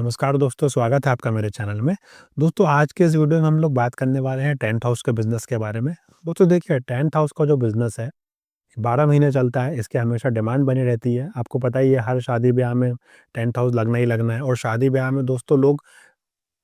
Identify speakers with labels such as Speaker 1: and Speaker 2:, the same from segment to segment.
Speaker 1: नमस्कार दोस्तों, स्वागत है आपका मेरे चैनल में। दोस्तों आज के इस वीडियो में हम लोग बात करने वाले हैं टेंट हाउस के बिज़नेस के बारे में। दोस्तों देखिए टेंट हाउस का जो बिज़नेस है, 12 महीने चलता है, इसकी हमेशा डिमांड बनी रहती है। आपको पता ही है हर शादी-ब्याह में टेंट हाउस लगना ही लगना है और शादी-ब्याह में दोस्तों लोग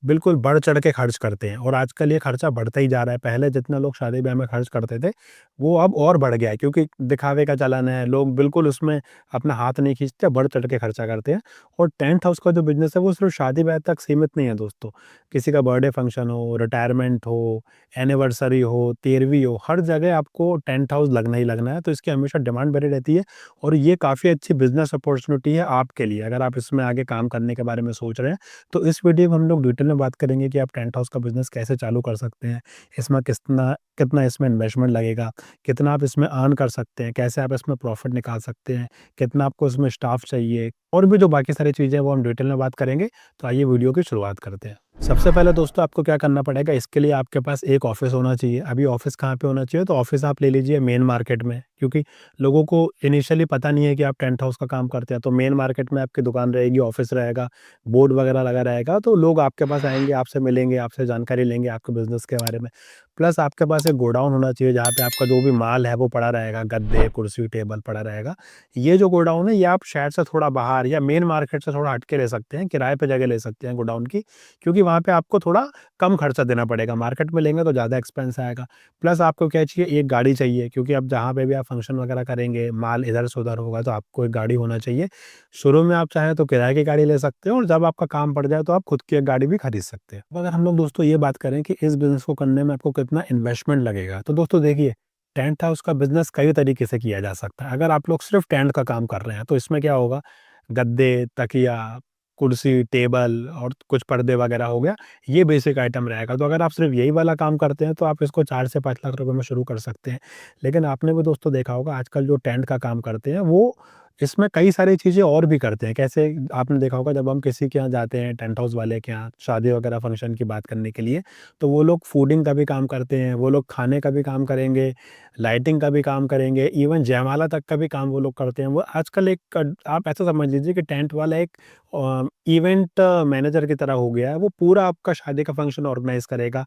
Speaker 1: बिल्कुल बढ़-चढ़ के खर्च करते हैं और आजकल ये खर्चा बढ़ता ही जा रहा है। पहले जितना लोग शादी-ब्याह में खर्च करते थे, वो अब और बढ़ गया है क्योंकि दिखावे का चलन है। लोग बिल्कुल उसमें अपना हाथ नहीं खींचते, बढ़-चढ़ के खर्चा करते हैं और टेंट हाउस का जो बिज़नेस है, वो सिर्फ़ शादी-ब्याह तक सीमित नहीं है दोस्तों। किसी का बर्थडे फंक्शन हो, रिटायरमेंट हो, एनिवर्सरी हो, 13वीं हो, हर जगह आपको टेंट हाउस लगना ही लगना है, तो इसकी हमेशा डिमांड बनी रहती है और ये काफ़ी अच्छी बिज़नेस अपॉर्च्युनिटी है आपके लिए, अगर आप इसमें आगे काम करने के बारे में सोच रहे हैं। तो इस वीडियो में हम लोग डिटेल में बात करेंगे कि आप टेंट हाउस का बिज़नेस कैसे चालू कर सकते हैं, इसमें कितना कितना इसमें इन्वेस्टमेंट लगेगा, कितना आप इसमें अर्न कर सकते हैं, कैसे आप इसमें प्रॉफ़िट निकाल सकते हैं, कितना आपको इसमें स्टाफ चाहिए और भी जो बाकी सारी चीज़ें हैं वो हम डिटेल में बात करेंगे। तो आइए वीडियो की शुरुआत करते हैं। सबसे पहले दोस्तों आपको क्या करना पड़ेगा, इसके लिए आपके पास एक ऑफ़िस होना चाहिए। अभी ऑफ़िस कहाँ पे होना चाहिए, तो ऑफ़िस आप ले लीजिए मेन मार्केट में, क्योंकि लोगों को इनिशियली पता नहीं है कि आप टेंट हाउस का काम करते हैं। तो मेन मार्केट में आपकी दुकान रहेगी, ऑफ़िस रहेगा, बोर्ड वगैरह लगा रहेगा, तो लोग आपके पास आएँगे, आपसे मिलेंगे, आपसे जानकारी लेंगे आपके बिज़नेस के बारे में। प्लस आपके पास एक गोडाउन होना चाहिए जहाँ पे आपका जो भी माल है वो पड़ा रहेगा, गद्दे, कुर्सी, टेबल पड़ा रहेगा। ये जो गोडाउन है ये आप शहर से थोड़ा बाहर या मेन मार्केट से थोड़ा हट के ले सकते हैं, किराए पे जगह ले सकते हैं गोडाउन की, क्योंकि वहाँ पे आपको थोड़ा कम खर्चा देना पड़ेगा। मार्केट में लेंगे तो ज़्यादा एक्सपेंस आएगा। प्लस आपको क्या चाहिए, एक गाड़ी चाहिए, क्योंकि अब जहाँ पे भी आप फंक्शन वगैरह करेंगे, माल इधर से उधर होगा तो आपको एक गाड़ी होना चाहिए। शुरू में आप चाहें तो किराए की गाड़ी ले सकते हो और जब आपका काम पड़ जाए तो आप खुद की एक गाड़ी भी खरीद सकते हैं। अब अगर हम लोग दोस्तों ये बात करें कि इस बिज़नेस को करने में आपको कितना इन्वेस्टमेंट लगेगा, तो दोस्तों देखिए टेंट हाउस का बिज़नेस कई तरीके से किया जा सकता है। अगर आप लोग सिर्फ़ टेंट का काम कर रहे हैं तो इसमें क्या होगा, गद्दे, तकिया, कुर्सी, टेबल और कुछ पर्दे वगैरह हो गया, ये बेसिक आइटम रहेगा। तो अगर आप सिर्फ़ यही वाला काम करते हैं तो आप इसको 4 से 5 लाख रुपए में शुरू कर सकते हैं। लेकिन आपने भी दोस्तों देखा होगा आजकल जो टेंट का काम करते हैं वो इसमें कई सारी चीज़ें और भी करते हैं। कैसे, आपने देखा होगा जब हम किसी के यहाँ जाते हैं, टेंट हाउस वाले के यहाँ शादी वगैरह फंक्शन की बात करने के लिए, तो वो लोग फूडिंग का भी काम करते हैं, वो लोग खाने का भी काम करेंगे, लाइटिंग का भी काम करेंगे, इवन जयमाला तक का भी काम वो लोग करते हैं। वो आजकल एक आप ऐसा समझ लीजिए कि टेंट वाला एक इवेंट मैनेजर की तरह हो गया है। वो पूरा आपका शादी का फंक्शन ऑर्गेनाइज़ करेगा।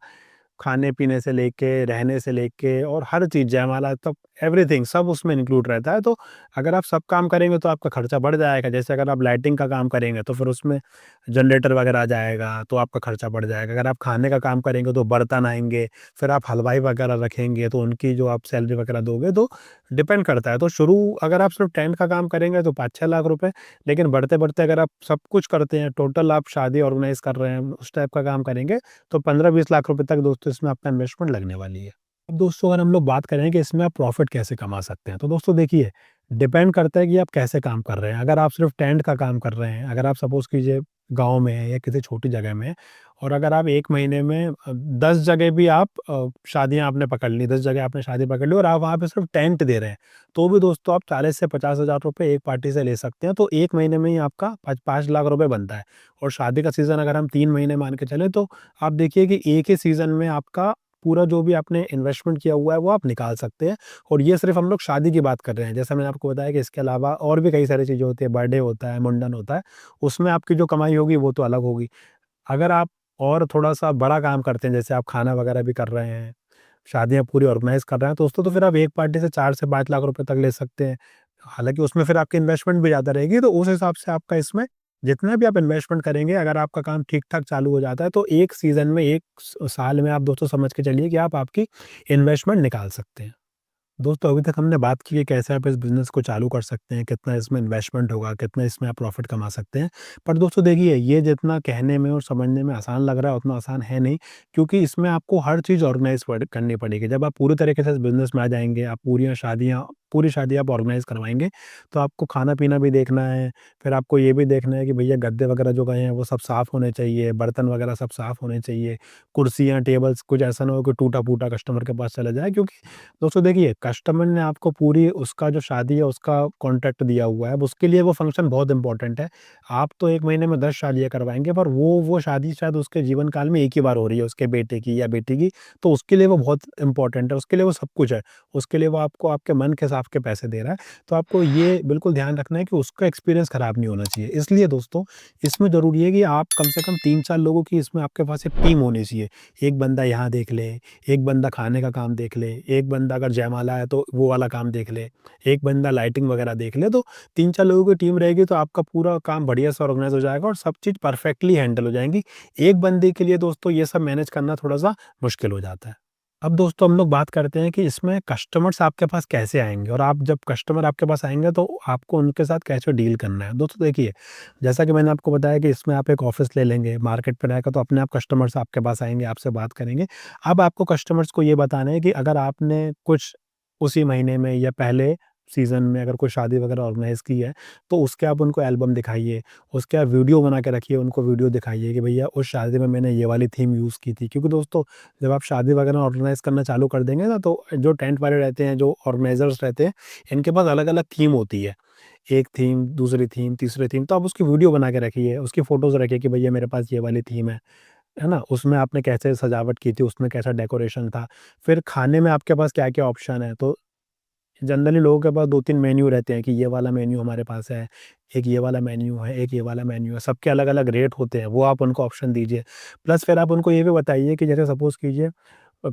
Speaker 1: खाने-पीने से लेके, रहने से लेके और हर चीज़ जयमाला तक एवरीथिंग सब उसमें इंक्लूड रहता है। तो अगर आप सब काम करेंगे तो आपका खर्चा बढ़ जाएगा। जैसे अगर आप लाइटिंग का काम करेंगे तो फिर उसमें जनरेटर वगैरह आ जाएगा, तो आपका खर्चा बढ़ जाएगा। अगर आप खाने का काम करेंगे तो बर्तन आएँगे, फिर आप हलवाई वगैरह रखेंगे तो उनकी जो आप सैलरी वगैरह दोगे, तो डिपेंड करता है। तो शुरू अगर आप सिर्फ़ टेंट का काम करेंगे तो 5-6 लाख रुपए, लेकिन बढ़ते-बढ़ते अगर आप सब कुछ करते हैं, टोटल आप शादी ऑर्गेनाइज़ कर रहे हैं, उस टाइप का काम करेंगे, तो 15-20 लाख रुपए तक दोस्तों इसमें आपका इन्वेस्टमेंट लगने वाली है। अब दोस्तों अगर हम लोग बात करें कि इसमें आप प्रॉफ़िट कैसे कमा सकते हैं, तो दोस्तों देखिए, डिपेंड करता है कि आप कैसे काम कर रहे हैं। अगर आप सिर्फ़ टेंट का काम कर रहे हैं, अगर आप सपोज़ कीजिए गाँव में हैं या किसी छोटी जगह में हैं और अगर आप 1 महीने में 10 जगह भी आप शादियाँ आपने पकड़ ली, 10 जगह आपने शादी पकड़ ली और आप वहाँ पे सिर्फ़ टेंट दे रहे हैं, तो भी दोस्तों आप 40 से 50 हज़ार रुपए एक पार्टी से ले सकते हैं। तो 1 महीने में ही आपका 5 लाख रुपए बनता है और शादी का सीज़न अगर हम 3 महीने मान के चलें, तो आप देखिए कि एक ही सीज़न में आपका पूरा जो भी आपने इन्वेस्टमेंट किया हुआ है वो आप निकाल सकते हैं। और ये सिर्फ़ हम लोग शादी की बात कर रहे हैं। जैसा मैंने आपको बताया कि इसके अलावा और भी कई सारी चीज़ें होती हैं, बर्थडे होता है, मुंडन होता है, उसमें आपकी जो कमाई होगी वो तो अलग होगी। अगर आप और थोड़ा-सा बड़ा काम करते हैं, जैसे आप खाना वगैरह भी कर रहे हैं, शादियाँ पूरी ऑर्गेनाइज़ कर रहे हैं, दोस्तों तो फिर आप एक पार्टी से 4 से 5 लाख रुपए तक ले सकते हैं। हालाँकि उसमें फिर आपकी इन्वेस्टमेंट भी ज़्यादा रहेगी, तो उस हिसाब से आपका इसमें जितना भी आप इन्वेस्टमेंट करेंगे, अगर आपका काम ठीक-ठाक चालू हो जाता है, तो एक सीज़न में, 1 साल में आप दोस्तों समझ के चलिए कि आप आपकी इन्वेस्टमेंट निकाल सकते हैं। दोस्तों अभी तक हमने बात की है कैसे आप इस बिज़नेस को चालू कर सकते हैं, कितना इसमें इन्वेस्टमेंट होगा, कितना इसमें आप प्रॉफ़िट कमा सकते हैं। पर दोस्तों देखिए, ये जितना कहने में और समझने में आसान लग रहा है, उतना आसान है नहीं, क्योंकि इसमें आपको हर चीज़ ऑर्गेनाइज़ करनी पड़ेगी। जब आप पूरी तरीके से इस बिज़नेस में आ जाएँगे, आप पूरी शादी आप ऑर्गेनाइज़ करवाएँगे, तो आपको खाना-पीना भी देखना है, फिर आपको ये भी देखना है कि भैया गद्दे वगैरह जो गए हैं, वो सब साफ़ होने चाहिए, बर्तन वगैरह सब साफ़ होने चाहिए, कुर्सियाँ, टेबल्स कुछ ऐसा ना हो कि टूटा-फूटा कस्टमर के पास चला जाए, क्योंकि दोस्तों देखिए, कस्टमर ने आपको पूरी उसका जो शादी है उसका कॉन्ट्रैक्ट दिया हुआ है, अब उसके लिए वो फंक्शन बहुत इम्पोर्टेंट है। आप तो 1 महीने में 10 शादियाँ करवाएँगे, पर वो शादी शायद उसके जीवन काल में एक ही बार हो रही है, उसके बेटे की या बेटी की, तो उसके लिए वो बहुत इम्पोर्टेंट है, उसके लिए वो सब कुछ है। उसके लिए वो आपको आपके मन के हिसाब आपके पैसे दे रहा है, तो आपको ये बिल्कुल ध्यान रखना है कि उसका एक्सपीरियंस खराब नहीं होना चाहिए। इसलिए दोस्तों, इसमें ज़रूरी है कि आप कम से कम 3-4 लोगों की इसमें आपके पास एक टीम होनी चाहिए। एक बंदा यहाँ देख ले, एक बंदा खाने का काम देख ले, एक बंदा अगर जयमाला है तो वो वाला काम देख ले, एक बंदा लाइटिंग वगैरह देख ले। तो 3-4 लोगों की टीम रहेगी तो आपका पूरा काम बढ़िया से ऑर्गेनाइज़ हो जाएगा और सब चीज़ परफेक्टली हैंडल हो जाएँगी। एक बंदे के लिए दोस्तों ये सब मैनेज करना थोड़ा-सा मुश्किल हो जाता है। अब दोस्तों हम लोग बात करते हैं कि इसमें कस्टमर्स आपके पास कैसे आएँगे और आप जब कस्टमर आपके पास आएँगे तो आपको उनके साथ कैसे डील करना है। दोस्तों देखिए, जैसा कि मैंने आपको बताया कि इसमें आप एक ऑफ़िस ले लेंगे, मार्केट पे रहेगा तो अपने आप कस्टमर्स आपके पास आएँगे, आपसे बात करेंगे। अब आपको कस्टमर्स को ये बताना है कि अगर आपने कुछ उसी महीने में या पहले सीज़न में अगर कोई शादी वगैरह ऑर्गेनाइज़ की है, तो उसके आप उनको एल्बम दिखाइए, उसके आप वीडियो बना के रखिए, उनको वीडियो दिखाइए कि भैया उस शादी में मैंने ये वाली थीम यूज़ की थी। क्योंकि दोस्तों, जब आप शादी वगैरह ऑर्गेनाइज़ करना चालू कर देंगे ना, तो जो टेंट वाले रहते हैं, जो ऑर्गेनाइज़र्स रहते हैं, इनके पास अलग-अलग थीम होती है। एक थीम, दूसरी थीम, तीसरी थीम, तो आप उसकी वीडियो बना के रखिए, उसकी फ़ोटोज़ रखिए कि भैया मेरे पास ये वाली थीम है ना? उसमें आपने कैसे सजावट की थी, उसमें कैसा डेकोरेशन था, फिर खाने में आपके पास क्या-क्या ऑप्शन है। तो जनरली लोगों के पास 2-3 मेन्यू रहते हैं कि ये वाला मेन्यू हमारे पास है, एक ये वाला मेन्यू है, एक ये वाला मेन्यू है, सबके अलग-अलग रेट होते हैं, वो आप उनको ऑप्शन दीजिए। प्लस फिर आप उनको ये भी बताइए कि जैसे सपोज़ कीजिए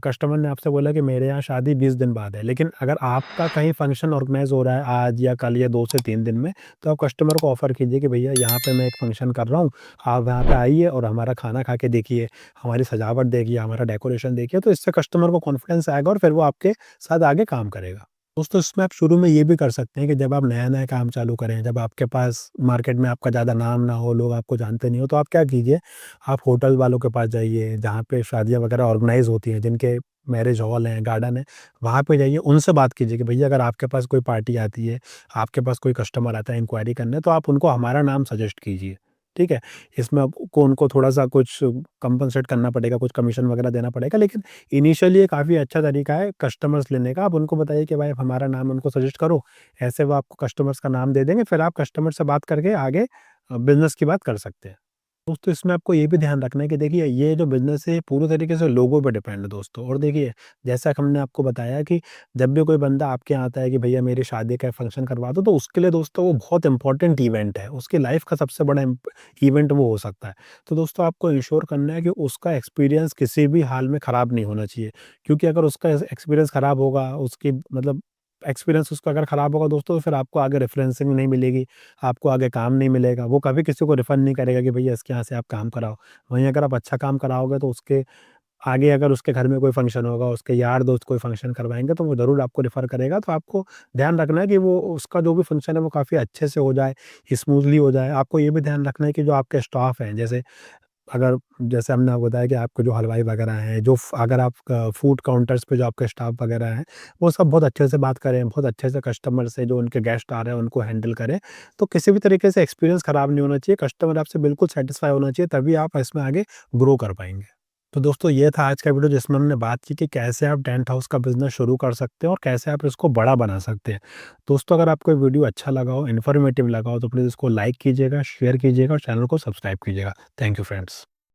Speaker 1: कस्टमर ने आपसे बोला कि मेरे यहाँ शादी 20 दिन बाद है, लेकिन अगर आपका कहीं फंक्शन ऑर्गेनाइज़ हो रहा है आज या कल या 2 से 3 दिन में, तो आप कस्टमर को ऑफ़र कीजिए कि भैया यहाँ पे मैं एक फंक्शन कर रहा हूँ, आप यहाँ पे आइए और हमारा खाना खा के देखिए, हमारी सजावट देखिए, हमारा डेकोरेशन देखिए, तो इससे कस्टमर को कॉन्फिडेंस आएगा और फिर वो आपके साथ आगे काम करेगा। दोस्तों, इसमें आप शुरू में ये भी कर सकते हैं कि जब आप नया-नया काम चालू करें, जब आपके पास मार्केट में आपका ज़्यादा नाम ना हो, लोग आपको जानते नहीं हो, तो आप क्या कीजिए, आप होटल वालों के पास जाइए, जहाँ पे शादियाँ वगैरह ऑर्गेनाइज़ होती हैं, जिनके मैरिज हॉल हैं, गार्डन है, वहाँ पे जाइए, उनसे बात कीजिए कि भैया अगर आपके पास कोई पार्टी आती है, आपके पास कोई कस्टमर आता है इंक्वायरी करने, तो आप उनको हमारा नाम सजेस्ट कीजिए, ठीक है? इसमें आपको उनको थोड़ा-सा कुछ कंपनसेट करना पड़ेगा, कुछ कमीशन वगैरह देना पड़ेगा, लेकिन इनिशियली ये काफ़ी अच्छा तरीका है कस्टमर्स लेने का। आप उनको बताइए कि भाई आप हमारा नाम उनको सजेस्ट करो, ऐसे वो आपको कस्टमर्स का नाम दे देंगे, फिर आप कस्टमर से बात करके आगे बिज़नेस की बात कर सकते हैं। दोस्तों, इसमें आपको ये भी ध्यान रखना है कि देखिए ये जो बिज़नेस है ये पूरी तरीके से लोगों पे डिपेंड है दोस्तों। और देखिए, जैसा कि हमने आपको बताया कि जब भी कोई बंदा आपके यहाँ आता है कि भैया मेरी शादी का फंक्शन करवा दो, तो उसके लिए दोस्तों वो बहुत इंपॉर्टेंट इवेंट है। उसकी लाइफ़ का सबसे बड़ा इवेंट वो हो सकता है। तो दोस्तों, आपको इंश्योर करना है कि उसका एक्सपीरियंस किसी भी हाल में ख़राब नहीं होना चाहिए। क्योंकि अगर उसका एक्सपीरियंस ख़राब होगा, उसकी मतलब एक्सपीरियंस उसका अगर ख़राब होगा दोस्तों, तो फिर आपको आगे रेफ़रेंसिंग नहीं मिलेगी, आपको आगे काम नहीं मिलेगा। वो कभी किसी को रेफ़र नहीं करेगा कि भैया इसके यहाँ से आप काम कराओ। वहीं अगर आप अच्छा काम कराओगे तो उसके आगे अगर उसके घर में कोई फ़ंक्शन होगा, उसके यार दोस्त कोई फ़ंक्शन करवाएँगे तो वो ज़रूर आपको रेफ़र करेगा। तो आपको ध्यान रखना है कि वो उसका जो भी फ़ंक्शन है वो काफ़ी अच्छे से हो जाए, स्मूथली हो जाए। आपको ये भी ध्यान रखना है कि जो आपके स्टाफ़ हैं, अगर जैसे हमने आपको बताया कि आपके जो हलवाई वगैरह हैं, जो फ अगर आप फूड काउंटर्स पे जो आपके स्टाफ वगैरह हैं, वो सब बहुत अच्छे से बात करें, बहुत अच्छे से कस्टमर से जो उनके गेस्ट आ रहे हैं, उनको हैंडल करें। तो किसी भी तरीके से एक्सपीरियंस खराब नहीं होना चाहिए, कस्टमर आपसे बिल्कुल सैटिस्फाई होना चाहिए, तभी आप इसमें आगे ग्रो कर पाएँगे। तो दोस्तों, ये था आज का वीडियो जिसमें हमने बात की कि कैसे आप टेंट हाउस का बिज़नेस शुरू कर सकते हैं और कैसे आप इसको बड़ा बना सकते हैं। दोस्तों, अगर आपको ये वीडियो अच्छा लगा हो, इन्फॉर्मेटिव लगा हो, तो प्लीज़ इसको लाइक कीजिएगा, शेयर कीजिएगा और चैनल को सब्सक्राइब कीजिएगा। Thank you friends.